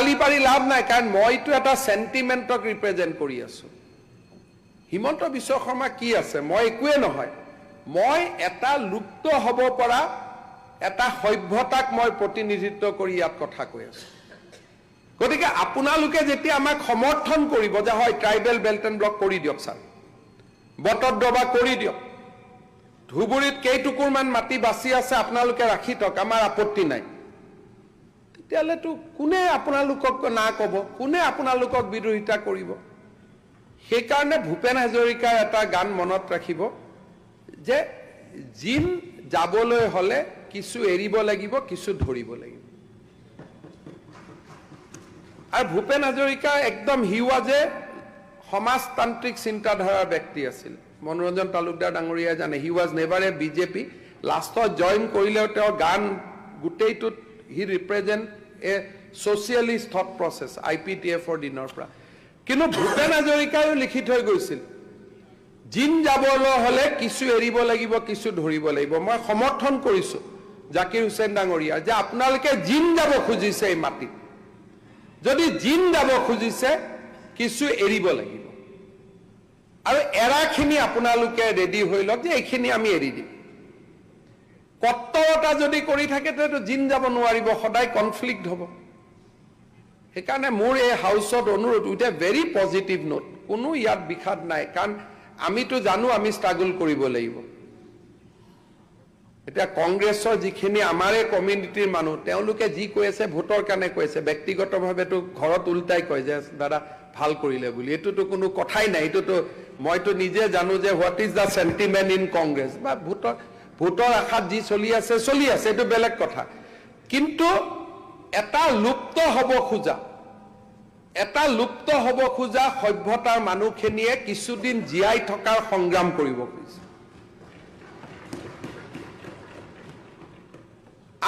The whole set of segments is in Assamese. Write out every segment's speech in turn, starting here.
গালি পাৰি লাভ নাই, কাৰণ মইতো এটা সেন্টিমেন্টক ৰিপ্ৰেজেন্ট কৰি আছো। হিমন্ত বিশ্ব শৰ্মা কি আছে? মই একোৱে নহয়। মই এটা লুপ্ত হ'ব পৰা এটা সভ্যতাক মই প্ৰতিনিধিত্ব কৰি ইয়াত কথা কৈ আছো। গতিকে আপোনালোকে যেতিয়া আমাক সমৰ্থন কৰিব যে হয় ট্ৰাইবেল বেল্ট এণ্ড ব্লক কৰি দিয়ক ছাৰ, বটদ্ৰৱা কৰি দিয়ক, ধুবুৰীত কেইটুকুৰমান মাটি বাচি আছে আপোনালোকে ৰাখি থওক, আমাৰ আপত্তি নাই, তেতিয়াহ'লেতো কোনে আপোনালোকক না ক'ব, কোনে আপোনালোকক বিৰোধিতা কৰিব? সেইকাৰণে ভূপেন হাজৰিকাৰ এটা গান মনত ৰাখিব যে জিন যাবলৈ হ'লে কিছু এৰিব লাগিব, কিছু ধৰিব লাগিব। আৰু ভূপেন হাজৰিকা একদম হি ৱাজ এ সমাজতান্ত্ৰিক চিন্তাধাৰাৰ ব্যক্তি আছিল। মনোৰঞ্জন তালুকদাৰ ডাঙৰীয়াই জানে, he was never A BJP. লাষ্টত জইন কৰিলেও তেওঁৰ গান গোটেইটোত হি ৰিপ্ৰেজেণ্ট এ ছ'চিয়েলিষ্ট থট প্ৰচেছ IPTFৰ দিনৰ পৰা। কিন্তু ভূপেন হাজৰিকায়ো লিখি থৈ গৈছিল, জিন যাবলৈ হ'লে কিছু এৰিব লাগিব, কিছু ধৰিব লাগিব। মই সমৰ্থন কৰিছো জাকিৰ হুছেইন ডাঙৰীয়া যে আপোনালোকে জিন যাব খুজিছে এই মাটিত, যদি জিন যাব খুজিছে কিছু এৰিব লাগিব, আৰু এৰাখিনি আপোনালোকে ৰেডি হৈ লওক যে এইখিনি আমি এৰি দিম। কট্টৰতা যদি কৰি থাকে তেতিয়াতো জিন যাব নোৱাৰিব, সদায় কনফ্লিক্ট হ'ব। সেইকাৰণে মোৰ এই হাউচত অনুৰোধ with a very positive note, কোনো ইয়াত বিষাদ নাই, কাৰণ আমিতো জানো আমি ষ্ট্ৰাগল কৰিব লাগিব। এতিয়া কংগ্ৰেছৰ যিখিনি আমাৰে কমিউনিটিৰ মানুহ, তেওঁলোকে যি কৈ আছে ভোটৰ কাৰণে কৈ আছে, ব্যক্তিগতভাৱেতো ঘৰত উল্টাই কয় যে দাদা ভাল কৰিলে বুলি। এইটোতো কোনো কথাই নাই, এইটোতো মইতো নিজে জানো যে what is the sentiment in Congress, বা ভোটৰ আশাত যি চলি আছে, এইটো বেলেগ কথা। কিন্তু এটা লুপ্ত হ'ব খোজা সভ্যতাৰ মানুহখিনিয়ে কিছুদিন জীয়াই থকাৰ সংগ্ৰাম কৰিব খুজিছে।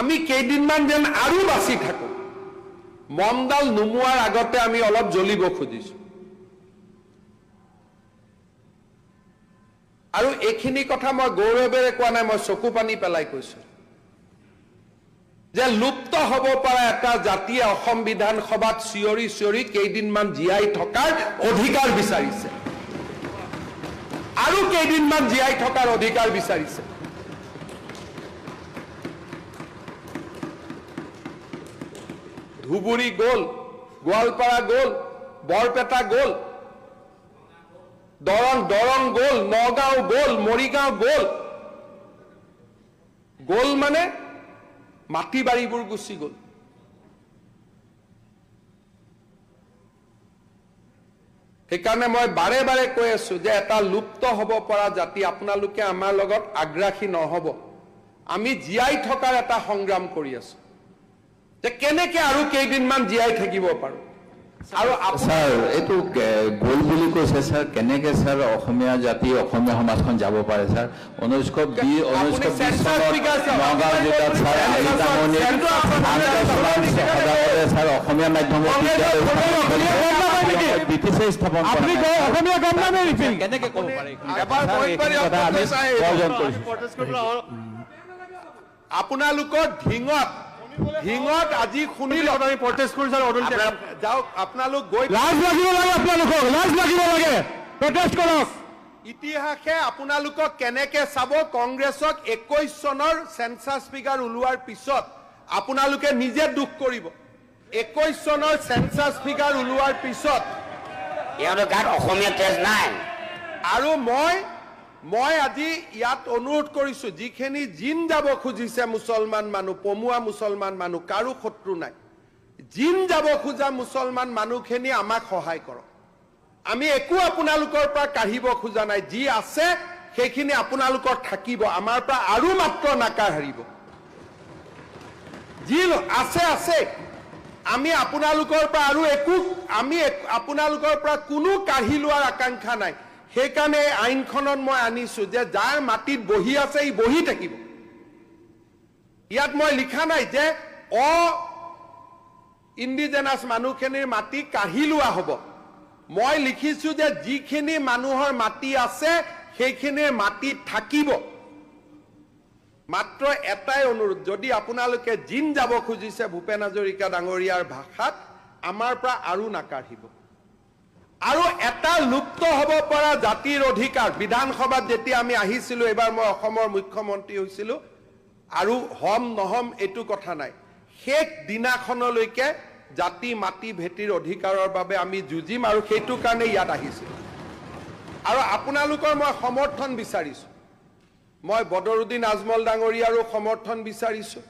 আমি কেইদিনমান যেন আৰু বাচি থাকো, মমডাল নুমোৱাৰ আগতে আমি অলপ জ্বলিব খুজিছো। আৰু এইখিনি কথা মই গৌৰৱেৰে কোৱা নাই, মই চকু পানী পেলাই কৈছো যে লুপ্ত হ'ব পৰা এটা জাতিয়ে অসম বিধানসভাত চিঞৰি চিঞৰি কেইদিনমান জীয়াই থকাৰ অধিকাৰ বিচাৰিছে, আৰু কেইদিনমান জীয়াই থকাৰ অধিকাৰ বিচাৰিছে। ধুবুৰী গ'ল, গোৱালপাৰা গ'ল, বৰপেটা গ'ল, দৰং গ'ল, নগাঁও গ'ল, মৰিগাঁও গ'ল মানে মাটি বাৰীবোৰ গুচি গ'ল। সেইকাৰণে মই বাৰে বাৰে কৈ আছো যে এটা লুপ্ত হ'ব পৰা জাতি, আপোনালোকে আমাৰ লগত আগ্ৰাসী নহ'ব। আমি জীয়াই থকাৰ এটা সংগ্ৰাম কৰি আছো যে কেনেকে আৰু কেইদিনমান জীয়াই থাকিব পাৰো। আৰু স্যাৰ এইটো গোল বুলি কৈছে স্যাৰ, কেনেকে স্যাৰ অসমীয়া জাতি অসমীয়া সমাজখন যাব পাৰে স্যাৰ? 1920 নগাঁও জিলাত স্যাৰ স্যাৰ অসমীয়া মাধ্যমৰ ব্ৰিটিছে স্থাপন কেনেকে ক'ব পাৰে? আপোনালোকৰ ঢিঙত আজি শুনিলো আমি প্ৰটেষ্ট কৰিছো, যাওক আপোনালোক গৈ লাজ লাগিব লাগে, আপোনালোকক লাজ লাগিব লাগে, প্ৰটেষ্ট কৰক। ইতিহাসে আপোনালোকক কেনেকে চাব? কংগ্ৰেছক 21 চনৰ সেন্সাস ফিগাৰ ওলোৱাৰ পিছত আপোনালোকে নিজে দুখ কৰিব। 21 চনৰ সেন্সাস ফিগাৰ ওলোৱাৰ পিছত ইয়াৰ গাত অসমীয়া তেজ নাই। আৰু মই আজি ইয়াত অনুৰোধ কৰিছো, যিখিনি জিন যাব খুজিছে মুছলমান মানুহ, পমুৱা মুছলমান মানুহ, কাৰো শত্ৰু নাই, জিন যাব খোজা মুছলমান মানুহখিনি আমাক সহায় কৰক। আমি একো আপোনালোকৰ পৰা কাঢ়িব খোজা নাই, যি আছে সেইখিনি আপোনালোকৰ থাকিব, আমাৰ পৰা আৰু মাত্ৰ নাকাঢ়িব। যি আছে আমি আপোনালোকৰ পৰা আৰু আপোনালোকৰ পৰা কোনো কাঢ়ি লোৱাৰ আকাংক্ষা নাই। সেইকাৰণে আইনখনত মই আনিছো যে যাৰ মাটিত বহি আছে ই বহি থাকিব। ইয়াত মই লিখা নাই যে ইণ্ডিজেনাছ মানুহখিনিৰ মাটি কাঢ়ি লোৱা হ'ব। মই লিখিছো যে যিখিনি মানুহৰ মাটি আছে সেইখিনিৰ মাটি থাকিব। মাত্ৰ এটাই অনুৰোধ, যদি আপোনালোকে জিন যাব খুজিছে ভূপেন হাজৰিকা ডাঙৰীয়াৰ ভাষাত, আমাৰ পৰা আৰু নাকাঢ়িব। আৰু এটা লুপ্ত হ'ব পৰা জাতিৰ অধিকাৰ, বিধানসভাত যেতিয়া আমি আহিছিলোঁ, এইবাৰ মই অসমৰ মুখ্যমন্ত্ৰী হৈছিলোঁ, আৰু হম নহম এইটো কথা নাই, শেষ দিনাখনলৈকে জাতি মাটি ভেটিৰ অধিকাৰৰ বাবে আমি যুঁজিম, আৰু সেইটো কাৰণে ইয়াত আহিছিলোঁ। আৰু আপোনালোকৰ মই সমৰ্থন বিচাৰিছোঁ। মই বদৰুদ্দিন আজমল ডাঙৰীয়াৰো সমৰ্থন বিচাৰিছোঁ,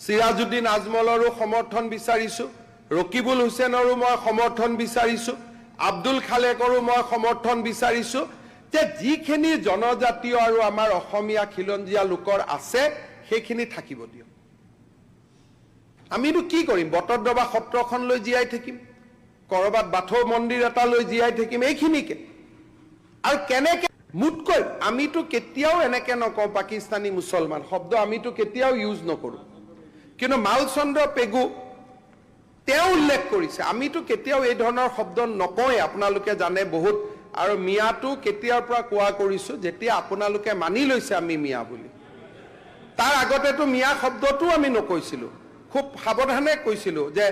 চিৰাজুদ্দিন আজমলৰো সমৰ্থন বিচাৰিছোঁ, ৰকিবুল হুছেইনৰো মই সমৰ্থন বিচাৰিছোঁ, আব্দুল খালেকৰো মই সমৰ্থন বিচাৰিছোঁ, যে যিখিনি জনজাতীয় আৰু আমাৰ অসমীয়া খিলঞ্জীয়া লোকৰ আছে সেইখিনি থাকিব দিয়ক। আমিতো কি কৰিম? বটদ্ৰৱা সত্ৰখন লৈ জীয়াই থাকিম, কৰবাত বাথৌ মন্দিৰ এটা লৈ জীয়াই থাকিম, এইখিনিকে। আৰু কেনেকে মোতকৈ আমিতো কেতিয়াও এনেকে নকওঁ পাকিস্তানী মুছলমান শব্দ, আমিতো কেতিয়াও ইউজ নকৰোঁ, কিন্তু মালচন্দ্ৰ পেগু তেওঁ উল্লেখ কৰিছে। আমিতো কেতিয়াও এই ধৰণৰ শব্দ নকওঁৱে, আপোনালোকে জানে বহুত। আৰু মিয়াটো কেতিয়াৰ পৰা কোৱা কৰিছোঁ, যেতিয়া আপোনালোকে মানি লৈছে আমি মিয়া বুলি। তাৰ আগতেতো মিয়া শব্দটো আমি নকৈছিলোঁ, খুব সাৱধানে কৈছিলোঁ যে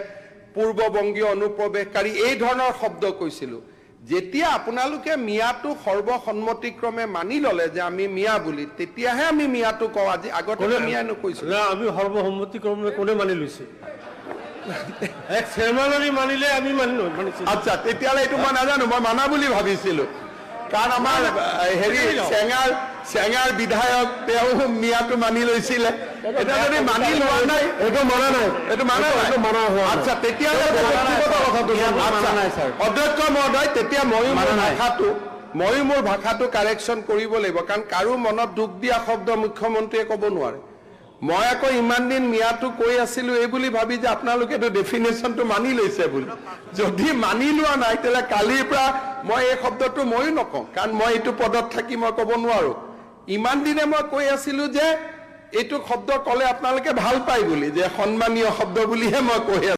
পূৰ্ববংগীয় অনুপ্ৰৱেশকাৰী, এই ধৰণৰ শব্দ কৈছিলোঁ। যেতিয়া আপোনালোকে মিয়াটো সৰ্বসন্মতিক্ৰমে মানি ল'লে যে আমি মিয়া বুলি, তেতিয়াহে আমি মিয়াটো কওঁ। আজি আগতে মিয়া নকৈছিলোঁ। আমি সৰ্বসন্মতিক্ৰমে কোনে মানি লৈছে? এক চেৰমানি মানিলে আমি মানিছোঁ। আচ্ছা, তেতিয়াহ'লে এইটো মই নাজানো, মই মানা বুলি ভাবিছিলোঁ। কাৰণ আমাৰ চেঙাৰ বিধায়ক তেওঁ মিয়াটো মানি লৈছিলে। এতিয়া যদি মানি লোৱা নাই, এইটো মানা নাই, এইটো মানা নাই। আচ্ছা, তেতিয়াহ'লে অধ্যক্ষ মহোদয়, তেতিয়া ময়ো মোৰ ভাষাটো কাৰেকশ্যন কৰিব লাগিব, কাৰণ কাৰো মনত দুখ দিয়া শব্দ মুখ্যমন্ত্ৰীয়ে ক'ব নোৱাৰে। মই আকৌ ইমান দিন মিয়াটো কৈ আছিলোঁ এই বুলি ভাবি যে আপোনালোকেতো ডেফিনেশ্যনটো মানি লৈছে বুলি। যদি মানি লোৱা নাই, তেতিয়াহ'লে কালিৰ পৰা মই এই শব্দটো ময়ো নকওঁ, কাৰণ মই এইটো পদত থাকি মই ক'ব নোৱাৰো। ইমান দিনে মই কৈ আছিলোঁ যে এইটো শব্দ ক'লে আপোনালোকে ভাল পায় বুলি, যে সন্মানীয় শব্দ বুলিহে মই কৈ আছোঁ।